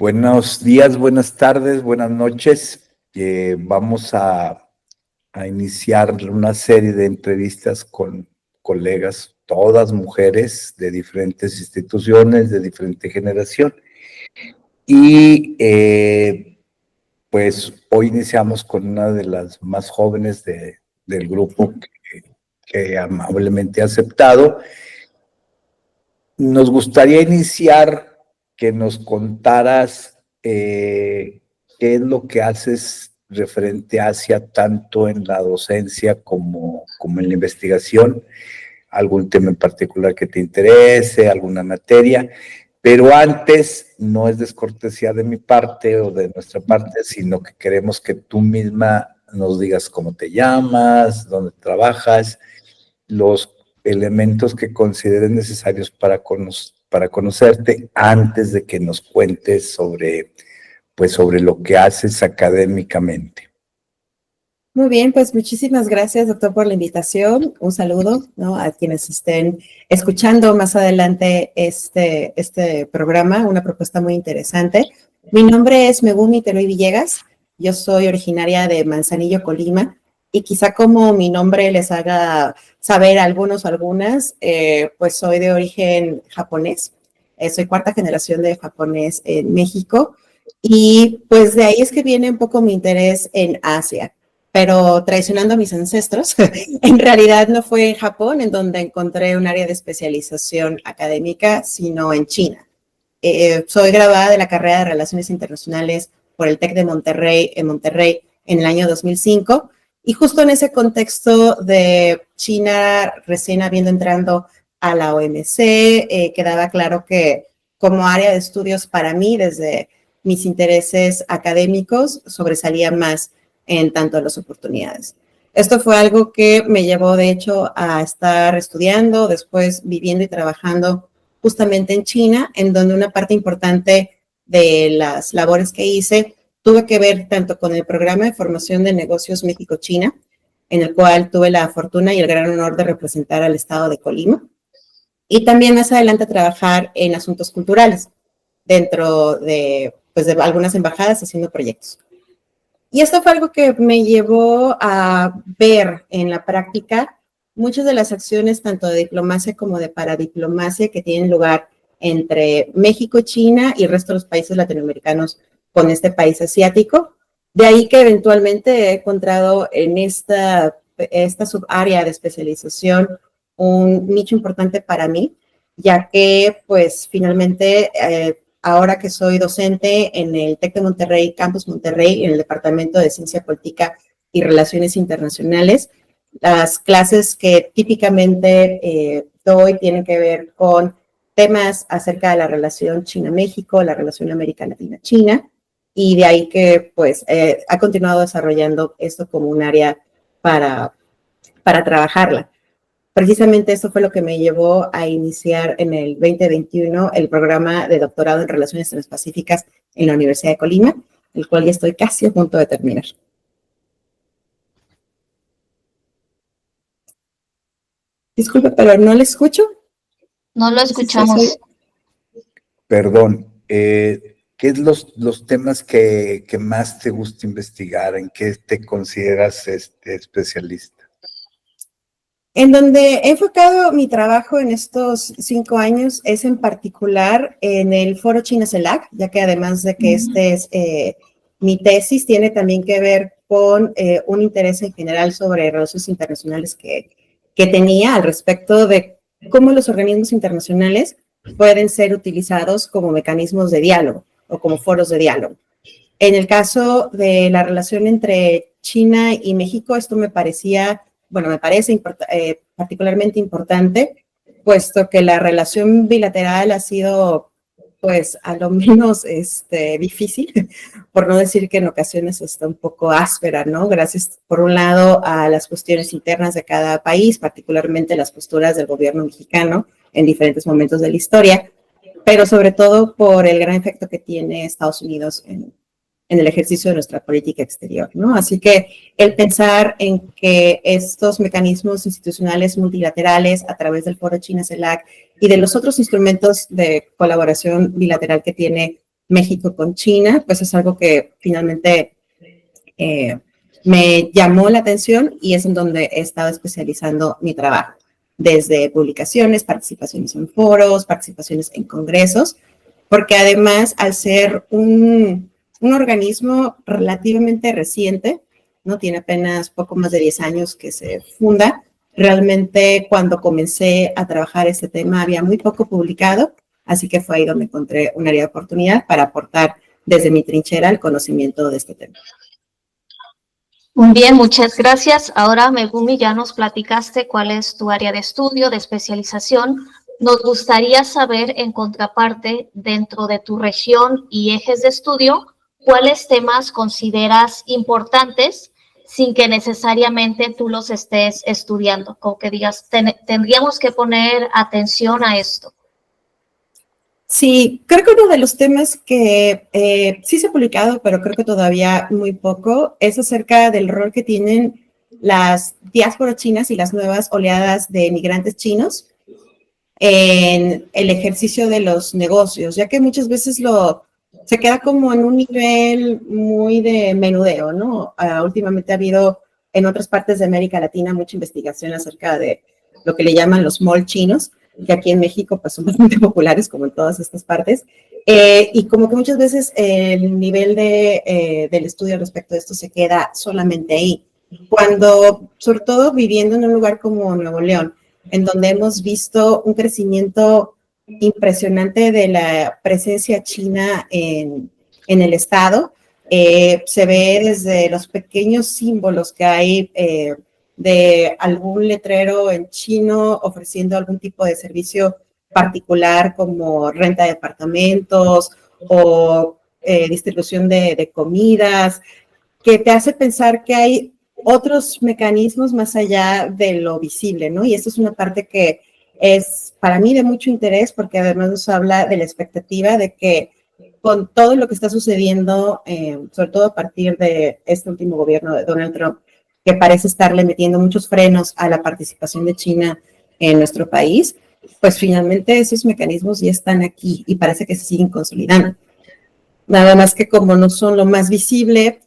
Buenos días, buenas tardes, buenas noches. Vamos a iniciar una serie de entrevistas con colegas, todas mujeres de diferentes instituciones, de diferente generación. Y pues hoy iniciamos con una de las más jóvenes del grupo que amablemente ha aceptado. Nos gustaría iniciar que nos contaras qué es lo que haces referente hacia tanto en la docencia como en la investigación, algún tema en particular que te interese, alguna materia, pero antes no es descortesía de mi parte o de nuestra parte, sino que queremos que tú misma nos digas cómo te llamas, dónde trabajas, los elementos que consideres necesarios para conocerte antes de que nos cuentes sobre lo que haces académicamente. Muy bien, pues muchísimas gracias, doctor, por la invitación. Un saludo, ¿no?, a quienes estén escuchando más adelante este programa, una propuesta muy interesante. Mi nombre es Megumi Teruy Villegas. Yo soy originaria de Manzanillo, Colima, y quizá como mi nombre les haga saber a algunos o algunas, pues soy de origen japonés. Soy cuarta generación de japonés en México, y pues de ahí es que viene un poco mi interés en Asia. Pero traicionando a mis ancestros, en realidad no fue en Japón en donde encontré un área de especialización académica, sino en China. Soy graduada de la carrera de Relaciones Internacionales por el TEC de Monterrey, en el año 2005, y justo en ese contexto de China recién habiendo entrado a la OMC, quedaba claro que como área de estudios para mí, desde mis intereses académicos, sobresalía más en tanto las oportunidades. Esto fue algo que me llevó, de hecho, a estar estudiando, después viviendo y trabajando justamente en China, en donde una parte importante de las labores que hice tuve que ver tanto con el programa de formación de negocios México-China, en el cual tuve la fortuna y el gran honor de representar al estado de Colima, y también más adelante trabajar en asuntos culturales dentro de algunas embajadas haciendo proyectos. Y esto fue algo que me llevó a ver en la práctica muchas de las acciones, tanto de diplomacia como de paradiplomacia, que tienen lugar entre México, China y el resto de los países latinoamericanos con este país asiático. De ahí que eventualmente he encontrado en esta subárea de especialización un nicho importante para mí, ya que pues finalmente ahora que soy docente en el TEC de Monterrey, Campus Monterrey, en el Departamento de Ciencia Política y Relaciones Internacionales, las clases que típicamente doy tienen que ver con temas acerca de la relación China-México, la relación América Latina-China, y de ahí que pues ha continuado desarrollando esto como un área para trabajarla. Precisamente eso fue lo que me llevó a iniciar en el 2021 el programa de doctorado en Relaciones Transpacíficas en la Universidad de Colima, el cual ya estoy casi a punto de terminar. Disculpe, pero no le escucho. No lo escuchamos. Perdón, ¿qué es los temas que más te gusta investigar? ¿En qué te consideras especialista? En donde he enfocado mi trabajo en estos 5 años es en particular en el Foro China-CELAC, ya que además de que mi tesis tiene también que ver con un interés en general sobre relaciones internacionales que tenía al respecto de cómo los organismos internacionales pueden ser utilizados como mecanismos de diálogo o como foros de diálogo. En el caso de la relación entre China y México, esto me parece particularmente importante, puesto que la relación bilateral ha sido, pues, a lo menos difícil, por no decir que en ocasiones está un poco áspera, ¿no? Gracias, por un lado, a las cuestiones internas de cada país, particularmente las posturas del gobierno mexicano en diferentes momentos de la historia, pero sobre todo por el gran efecto que tiene Estados Unidos en el ejercicio de nuestra política exterior, ¿no? Así que el pensar en que estos mecanismos institucionales multilaterales a través del Foro China-CELAC y de los otros instrumentos de colaboración bilateral que tiene México con China, pues es algo que finalmente me llamó la atención y es en donde he estado especializando mi trabajo, desde publicaciones, participaciones en foros, participaciones en congresos, porque además al ser un organismo relativamente reciente, ¿no? Tiene apenas poco más de 10 años que se funda. Realmente cuando comencé a trabajar este tema había muy poco publicado, así que fue ahí donde encontré un área de oportunidad para aportar desde mi trinchera el conocimiento de este tema. Muy bien, muchas gracias. Ahora, Megumi, ya nos platicaste cuál es tu área de estudio, de especialización. Nos gustaría saber, en contraparte, dentro de tu región y ejes de estudio, cuáles temas consideras importantes sin que necesariamente tú los estés estudiando, como que digas, tendríamos que poner atención a esto. Sí, creo que uno de los temas que sí se ha publicado, pero creo que todavía muy poco, es acerca del rol que tienen las diásporas chinas y las nuevas oleadas de migrantes chinos en el ejercicio de los negocios, ya que muchas veces se queda como en un nivel muy de menudeo, ¿no? Últimamente ha habido en otras partes de América Latina mucha investigación acerca de lo que le llaman los mall chinos, que aquí en México pues son bastante populares como en todas estas partes, y como que muchas veces el nivel del estudio respecto de esto se queda solamente ahí, cuando sobre todo viviendo en un lugar como Nuevo León, en donde hemos visto un crecimiento impresionante de la presencia china en el estado, se ve desde los pequeños símbolos que hay de algún letrero en chino ofreciendo algún tipo de servicio particular como renta de departamentos o distribución de comidas, que te hace pensar que hay otros mecanismos más allá de lo visible, ¿no? Y esto es una parte que es para mí de mucho interés porque además nos habla de la expectativa de que con todo lo que está sucediendo, sobre todo a partir de este último gobierno de Donald Trump, que parece estarle metiendo muchos frenos a la participación de China en nuestro país, pues finalmente esos mecanismos ya están aquí y parece que se siguen consolidando. Nada más que como no son lo más visible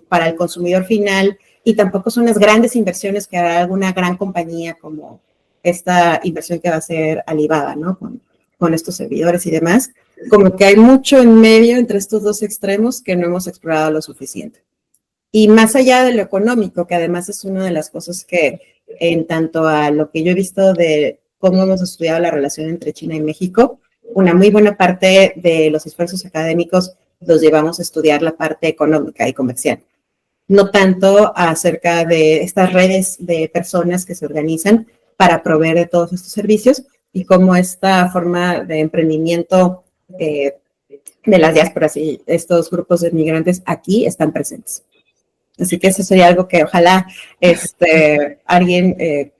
para el consumidor final y tampoco son las grandes inversiones que hará alguna gran compañía como esta inversión que va a hacer Alibaba, ¿no? Con estos servidores y demás, como que hay mucho en medio entre estos dos extremos que no hemos explorado lo suficiente. Y más allá de lo económico, que además es una de las cosas que en tanto a lo que yo he visto de cómo hemos estudiado la relación entre China y México, una muy buena parte de los esfuerzos académicos los llevamos a estudiar la parte económica y comercial, no tanto acerca de estas redes de personas que se organizan para proveer de todos estos servicios y cómo esta forma de emprendimiento de las diásporas y estos grupos de migrantes aquí están presentes. Así que eso sería algo que ojalá alguien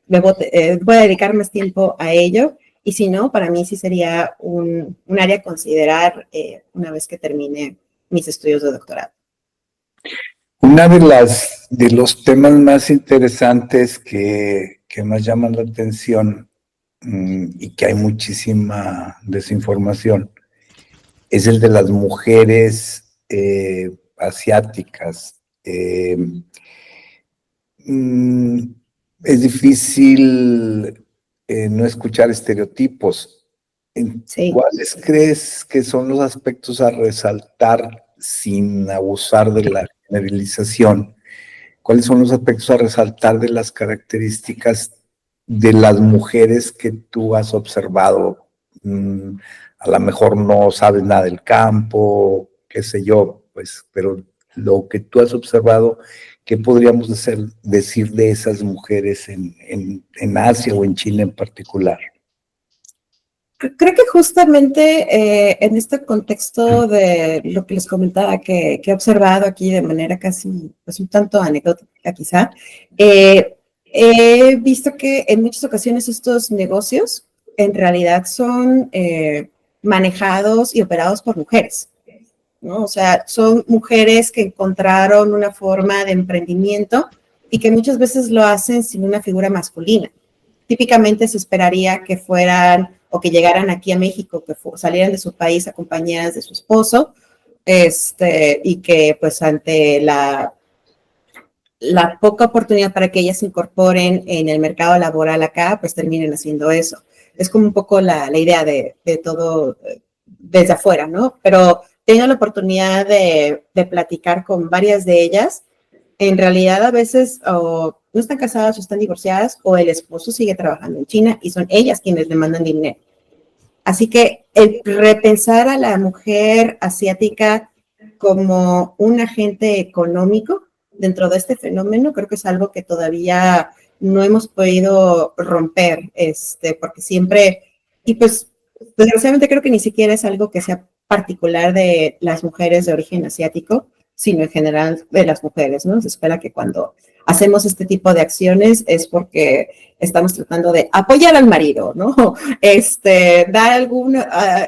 voy a dedicar más tiempo a ello. Y si no, para mí sí sería un área a considerar una vez que termine mis estudios de doctorado. Una de los temas más interesantes que más llaman la atención y que hay muchísima desinformación es el de las mujeres asiáticas. Es difícil no escuchar estereotipos. Sí. ¿Cuáles crees que son los aspectos a resaltar sin abusar de la generalización? ¿Cuáles son los aspectos a resaltar de las características de las mujeres que tú has observado? A lo mejor no sabes nada del campo, qué sé yo, pues, pero lo que tú has observado, ¿qué podríamos decir de esas mujeres en Asia o en China en particular? Creo que justamente en este contexto de lo que les comentaba, que he observado aquí de manera casi, pues un tanto anecdótica quizá, he visto que en muchas ocasiones estos negocios en realidad son manejados y operados por mujeres, ¿no? O sea, son mujeres que encontraron una forma de emprendimiento y que muchas veces lo hacen sin una figura masculina. Típicamente se esperaría que fueran o que llegaran aquí a México, que salieran de su país acompañadas de su esposo y que pues ante la poca oportunidad para que ellas se incorporen en el mercado laboral acá, pues terminen haciendo eso. Es como un poco la idea de todo desde afuera, ¿no? Pero tengo la oportunidad de platicar con varias de ellas. En realidad, a veces o no están casadas o están divorciadas, o el esposo sigue trabajando en China y son ellas quienes le mandan dinero. Así que el repensar a la mujer asiática como un agente económico dentro de este fenómeno, creo que es algo que todavía no hemos podido romper, porque siempre, y pues desgraciadamente creo que ni siquiera es algo que sea particular de las mujeres de origen asiático, sino en general de las mujeres, ¿no? Se espera que cuando hacemos este tipo de acciones es porque estamos tratando de apoyar al marido, ¿no? Dar algún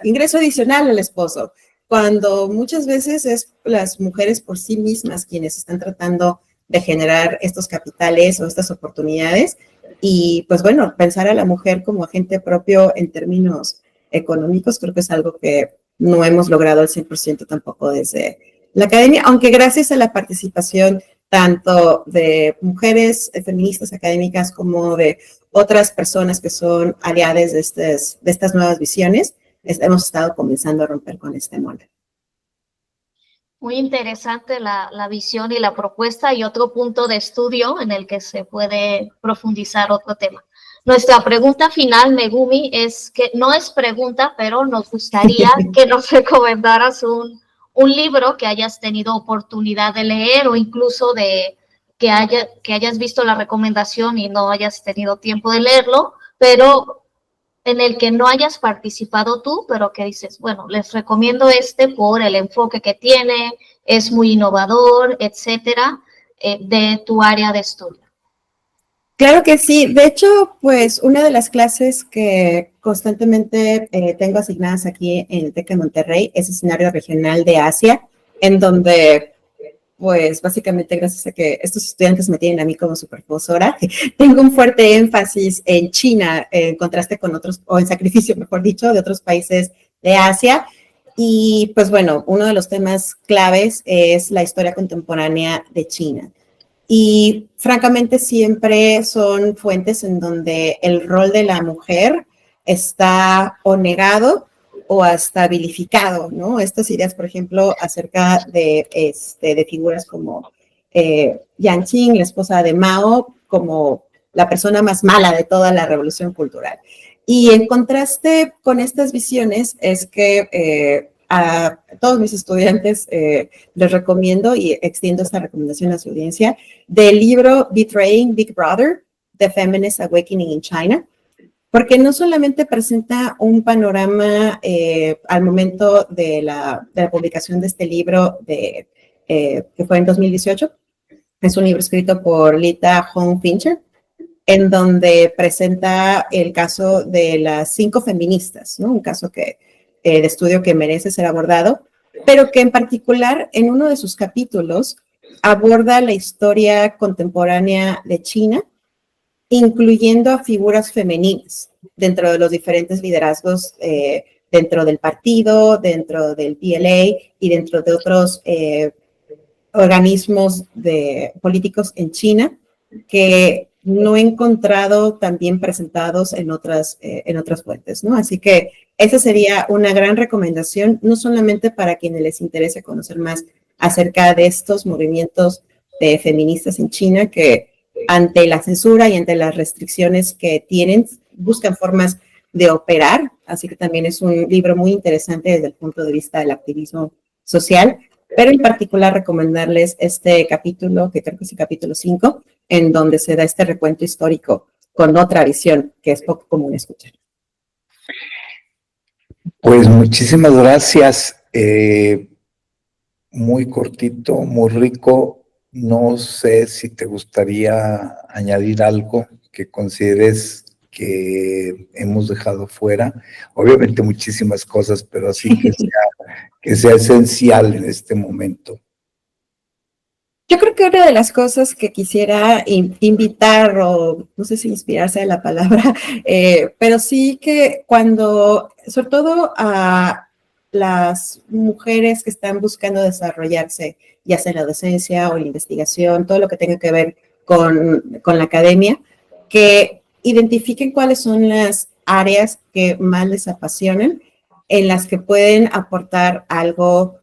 ingreso adicional al esposo, cuando muchas veces es las mujeres por sí mismas quienes están tratando de generar estos capitales o estas oportunidades. Y pues bueno, pensar a la mujer como agente propio en términos económicos creo que es algo que no hemos logrado al 100% tampoco desde la academia, aunque gracias a la participación tanto de mujeres feministas académicas como de otras personas que son aliadas de estas nuevas visiones, hemos estado comenzando a romper con este molde. Muy interesante la visión y la propuesta, y otro punto de estudio en el que se puede profundizar otro tema. Nuestra pregunta final, Megumi, es que no es pregunta, pero nos gustaría que nos recomendaras un libro que hayas tenido oportunidad de leer, o incluso de que hayas visto la recomendación y no hayas tenido tiempo de leerlo, pero en el que no hayas participado tú, pero que dices, bueno, les recomiendo por el enfoque que tiene, es muy innovador, etcétera, de tu área de estudio. Claro que sí. De hecho, pues una de las clases que constantemente tengo asignadas aquí en el TEC de Monterrey es escenario regional de Asia, en donde pues básicamente gracias a que estos estudiantes me tienen a mí como su profesora, tengo un fuerte énfasis en China, en contraste con otros, o en sacrificio, mejor dicho, de otros países de Asia. Y pues bueno, uno de los temas claves es la historia contemporánea de China. Y francamente siempre son fuentes en donde el rol de la mujer está o negado o hasta vilificado, ¿no? Estas ideas, por ejemplo, acerca de figuras como Yang Qing, la esposa de Mao, como la persona más mala de toda la revolución cultural. Y en contraste con estas visiones es que a todos mis estudiantes les recomiendo y extiendo esta recomendación a su audiencia del libro Betraying Big Brother, The Feminist Awakening in China, porque no solamente presenta un panorama al momento de la publicación de este libro, que fue en 2018, es un libro escrito por Lita Hong Fincher, en donde presenta el caso de las 5 feministas, ¿no? Un caso de estudio que merece ser abordado, pero que en particular en uno de sus capítulos aborda la historia contemporánea de China, incluyendo a figuras femeninas dentro de los diferentes liderazgos dentro del partido, dentro del PLA y dentro de otros organismos políticos en China que no he encontrado tan bien presentados en otras fuentes, ¿no? Así que esa sería una gran recomendación, no solamente para quienes les interese conocer más acerca de estos movimientos feministas en China que ante la censura y ante las restricciones que tienen, buscan formas de operar, así que también es un libro muy interesante desde el punto de vista del activismo social, pero en particular recomendarles este capítulo, que creo que es el capítulo 5, en donde se da este recuento histórico con otra visión que es poco común escuchar. Pues muchísimas gracias. Muy cortito, muy rico. No sé si te gustaría añadir algo que consideres que hemos dejado fuera. Obviamente muchísimas cosas, pero así que sea esencial en este momento. Yo creo que una de las cosas que quisiera invitar, o no sé si inspirarse de la palabra, pero sí que cuando, sobre todo a las mujeres que están buscando desarrollarse, ya sea en la docencia o en la investigación, todo lo que tenga que ver con la academia, que identifiquen cuáles son las áreas que más les apasionan, en las que pueden aportar algo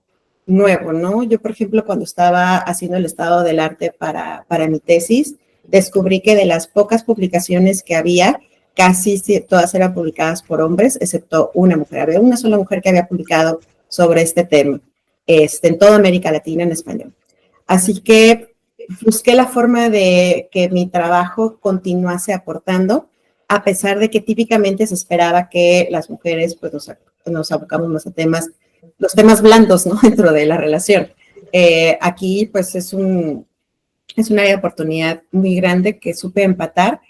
nuevo, ¿no? Yo, por ejemplo, cuando estaba haciendo el estado del arte para mi tesis, descubrí que de las pocas publicaciones que había, casi todas eran publicadas por hombres, excepto una mujer. Había una sola mujer que había publicado sobre este tema, en toda América Latina en español. Así que busqué la forma de que mi trabajo continuase aportando, a pesar de que típicamente se esperaba que las mujeres pues, nos abocamos más a los temas blandos, ¿no? Dentro de la relación. Aquí pues es un área de oportunidad muy grande que supe empatar,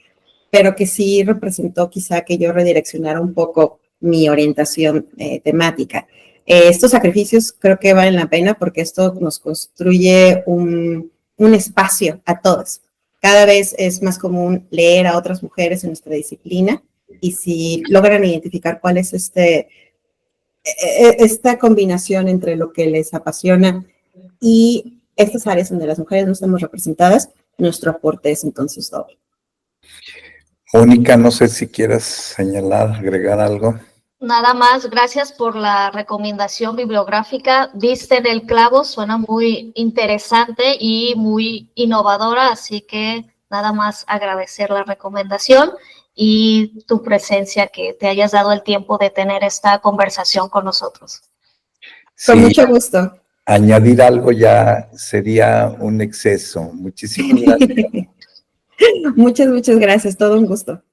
pero que sí representó quizá que yo redireccionara un poco mi orientación temática. Estos sacrificios creo que valen la pena porque esto nos construye un espacio a todas. Cada vez es más común leer a otras mujeres en nuestra disciplina y si logran identificar cuál es esta combinación entre lo que les apasiona y estas áreas donde las mujeres no estamos representadas, nuestro aporte es entonces doble. Mónica, no sé si quieras señalar, agregar algo. Nada más, gracias por la recomendación bibliográfica. Diste en el clavo, suena muy interesante y muy innovadora, así que nada más agradecer la recomendación y tu presencia, que te hayas dado el tiempo de tener esta conversación con nosotros. Sí, con mucho gusto. Añadir algo ya sería un exceso. Muchísimas gracias. Muchas gracias, todo un gusto.